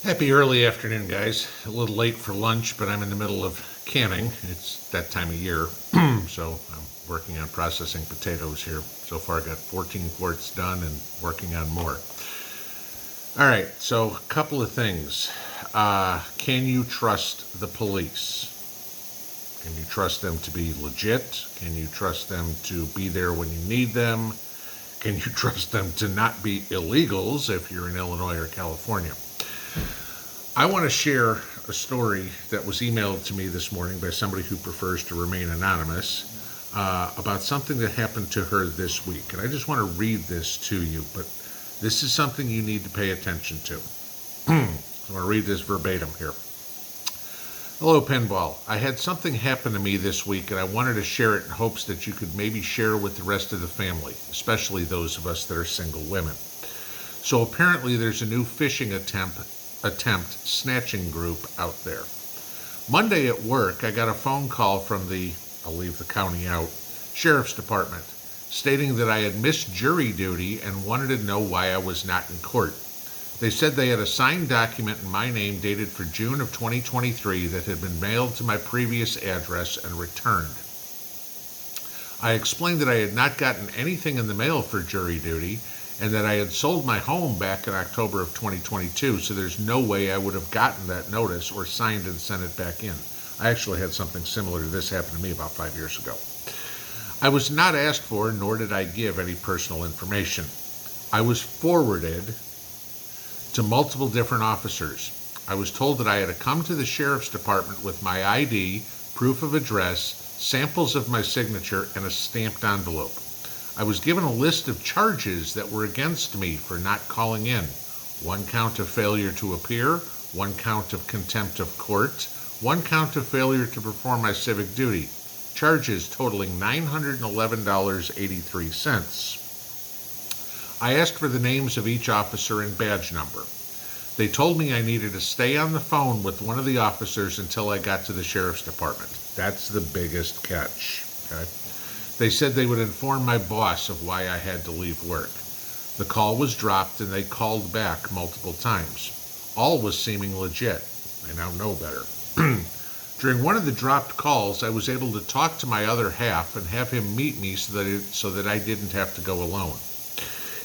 Happy early afternoon, guys. A little late for lunch, but I'm in the middle of canning. It's that time of year, so I'm working on processing potatoes here. So far, I got 14 quarts done and working on more. All right, so a couple of things. Can you trust the police? Can you trust them to be legit? Can you trust them to be there when you need them? Can you trust them to not be illegals if you're in Illinois or California? I want to share a story that was emailed to me this morning by somebody who prefers to remain anonymous about something that happened to her this week. And I just want to read this to you, but this is something you need to pay attention to. I'm going to read this verbatim here. Hello, Pinball. I had something happen to me this week, and I wanted to share it in hopes that you could maybe share with the rest of the family, especially those of us that are single women. So apparently there's a new phishing attempt snatching group out there. Monday at work, I got a phone call from I'll leave the county out, Sheriff's Department, stating that I had missed jury duty and wanted to know why I was not in court. They said they had a signed document in my name dated for June of 2023 that had been mailed to my previous address and returned. I explained that I had not gotten anything in the mail for jury duty and that I had sold my home back in October of 2022, so there's no way I would have gotten that notice or signed and sent it back in. I actually had something similar to this happen to me about 5 years ago. I was not asked for, nor did I give any personal information. I was forwarded to multiple different officers. I was told that I had to come to the Sheriff's Department with my ID, proof of address, samples of my signature, and a stamped envelope. I was given a list of charges that were against me for not calling in. 1 count of failure to appear, 1 count of contempt of court, 1 count of failure to perform my civic duty. Charges totaling $911.83. I asked for the names of each officer and badge number. They told me I needed to stay on the phone with one of the officers until I got to the Sheriff's Department. That's the biggest catch. Okay? They said they would inform my boss of why I had to leave work. The call was dropped and they called back multiple times. All was seeming legit. I now know better. During one of the dropped calls, I was able to talk to my other half and have him meet me so that I didn't have to go alone.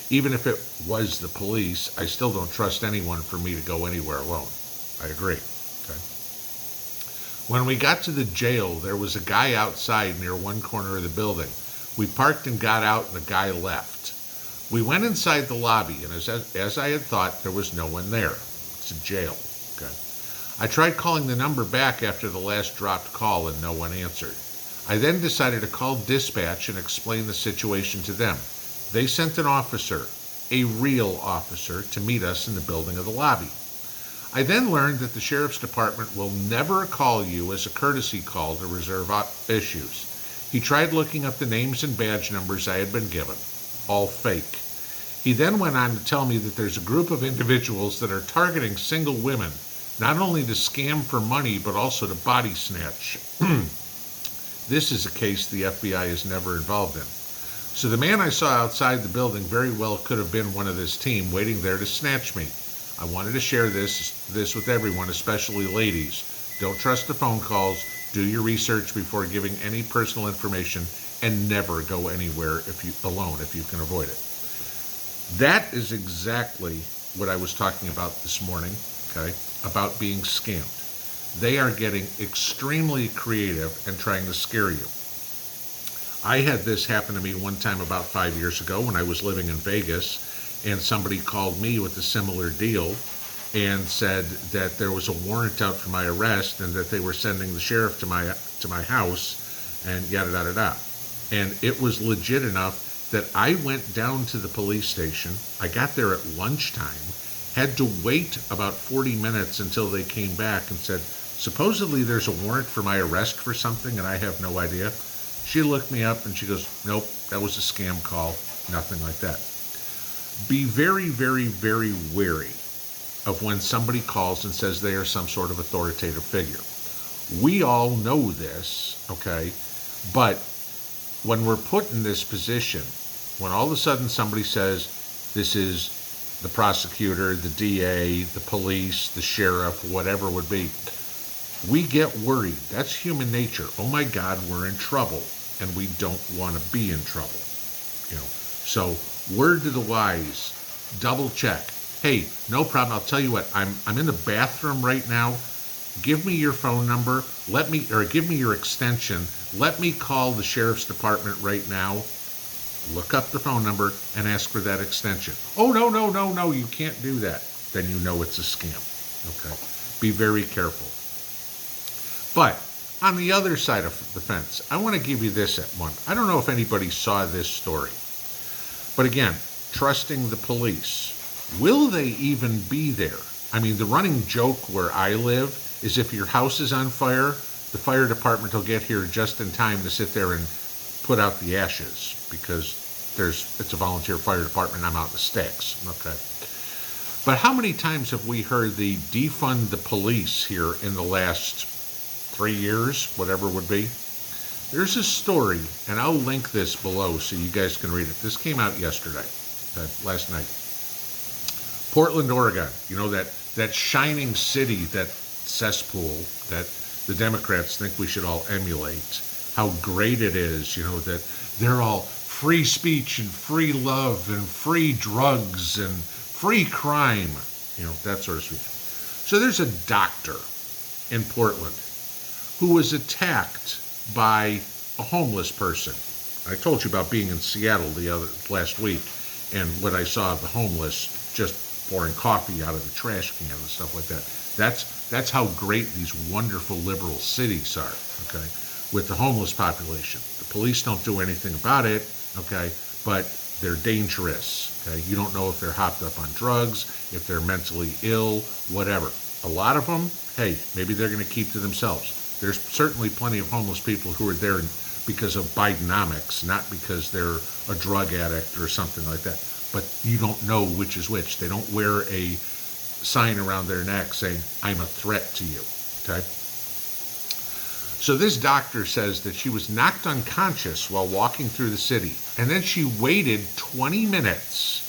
Even if it was the police, I still don't trust anyone for me to go anywhere alone. I agree. Okay. When we got to the jail, there was a guy outside near one corner of the building. We parked and got out, and the guy left. We went inside the lobby, and as I had thought, there was no one there. It's a jail. Okay. I tried calling the number back after the last dropped call, and no one answered. I then decided to call dispatch and explain the situation to them. They sent an officer, a real officer, to meet us in the building of the lobby. I then learned that the Sheriff's Department will never call you as a courtesy call to reserve issues. He tried looking up the names and badge numbers I had been given. All fake. He then went on to tell me that there's a group of individuals that are targeting single women, not only to scam for money, but also to body snatch. This is a case the FBI is never involved in. So the man I saw outside the building very well could have been one of this team waiting there to snatch me. I wanted to share this with everyone, especially ladies. Don't trust the phone calls. Do your research before giving any personal information, and never go anywhere alone if you can avoid it. That is exactly what I was talking about this morning, okay, about being scammed. They are getting extremely creative and trying to scare you. I had this happen to me one time about 5 years ago when I was living in Vegas, and somebody called me with a similar deal and said that there was a warrant out for my arrest and that they were sending the sheriff to my house and yada yada yada. And it was legit enough that I went down to the police station. I got there at lunchtime, had to wait about 40 minutes until they came back and said, supposedly there's a warrant for my arrest for something and I have no idea. She looked me up and she goes, nope, that was a scam call, nothing like that. Be very, very, very wary of when somebody calls and says they are some sort of authoritative figure. We all know this, okay? But when we're put in this position, when all of a sudden somebody says, this is the prosecutor, the DA, the police, the sheriff, whatever it would be. We get worried. That's human nature. Oh my God, we're in trouble, and we don't want to be in trouble. So word to the wise, double check. Hey, no problem. I'll tell you what. I'm in the bathroom right now. Give me your phone number. Give me your extension. Let me call the sheriff's department right now. Look up the phone number and ask for that extension. Oh, no, you can't do that. Then you know it's a scam. Okay? Be very careful. But on the other side of the fence, I want to give you this one. I don't know if anybody saw this story. But again, trusting the police. Will they even be there? I mean, the running joke where I live is if your house is on fire, the fire department will get here just in time to sit there and put out the ashes, because it's a volunteer fire department. I'm out in the sticks. Okay. But how many times have we heard the defund the police here in the last 3 years, whatever it would be? There's a story, and I'll link this below so you guys can read it. This came out yesterday, last night. Portland, Oregon, that shining city, that cesspool that the Democrats think we should all emulate. How great it is, that they're all free speech and free love and free drugs and free crime, that sort of speech. So there's a doctor in Portland who was attacked by a homeless person. I told you about being in Seattle last week, and what I saw of the homeless just pouring coffee out of the trash can and stuff like that. That's how great these wonderful liberal cities are, okay, with the homeless population. The police don't do anything about it, okay, but they're dangerous, okay? You don't know if they're hopped up on drugs, if they're mentally ill, whatever. A lot of them, hey, maybe they're going to keep to themselves. There's certainly plenty of homeless people who are there because of Bidenomics, not because they're a drug addict or something like that. But you don't know which is which. They don't wear a sign around their neck saying, I'm a threat to you, okay? So this doctor says that she was knocked unconscious while walking through the city, and then she waited 20 minutes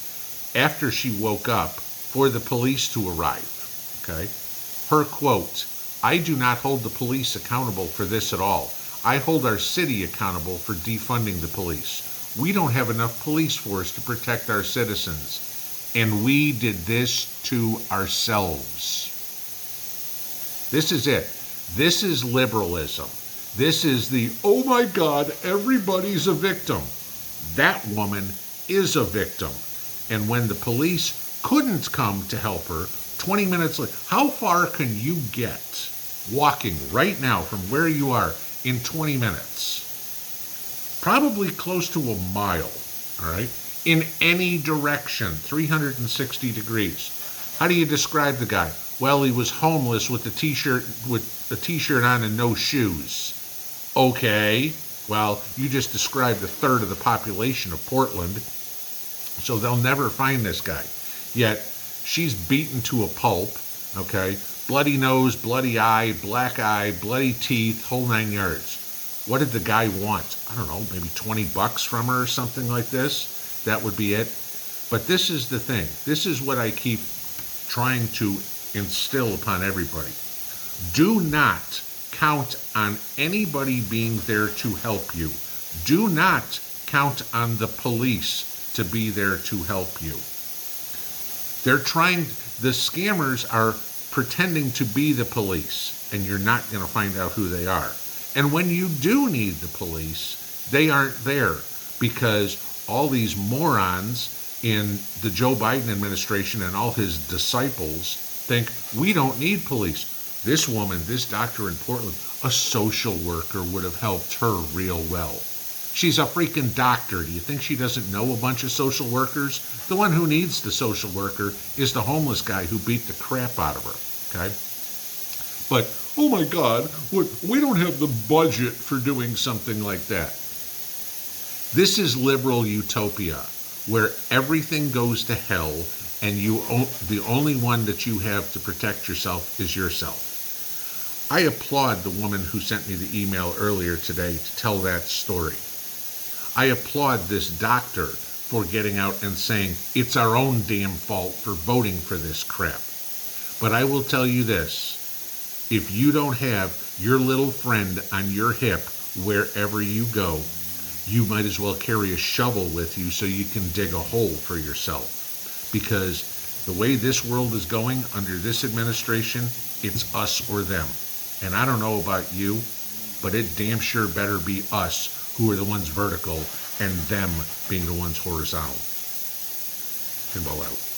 after she woke up for the police to arrive, okay? Her quote, I do not hold the police accountable for this at all. I hold our city accountable for defunding the police. We don't have enough police force to protect our citizens, and we did this to ourselves. This is it. This is liberalism. This is the, oh my God, everybody's a victim. That woman is a victim. And when the police couldn't come to help her 20 minutes later, how far can you get walking right now from where you are in 20 minutes? Probably close to a mile, all right? In any direction, 360 degrees. How do you describe the guy? Well, he was homeless with a t-shirt on and no shoes. Okay, well, you just described a third of the population of Portland, so they'll never find this guy. Yet, she's beaten to a pulp, okay? Bloody nose, bloody eye, black eye, bloody teeth, whole 9 yards. What did the guy want? I don't know, maybe $20 from her or something like this. That would be it. But this is the thing. This is what I keep trying to instill upon everybody. Do not count on anybody being there to help you. Do not count on the police to be there to help you. The scammers are pretending to be the police, and you're not going to find out who they are. And when you do need the police, they aren't there because all these morons in the Joe Biden administration and all his disciples think we don't need police. This woman, this doctor in Portland, a social worker would have helped her real well. She's a freaking doctor. Do you think she doesn't know a bunch of social workers? The one who needs the social worker is the homeless guy who beat the crap out of her, okay? But, oh my God, we don't have the budget for doing something like that. This is liberal utopia, where everything goes to hell and the only one that you have to protect yourself is yourself. I applaud the woman who sent me the email earlier today to tell that story. I applaud this doctor for getting out and saying it's our own damn fault for voting for this crap. But I will tell you this, if you don't have your little friend on your hip wherever you go, you might as well carry a shovel with you so you can dig a hole for yourself. Because the way this world is going under this administration, it's us or them. And I don't know about you, but it damn sure better be us who are the ones vertical and them being the ones horizontal. Pinball out.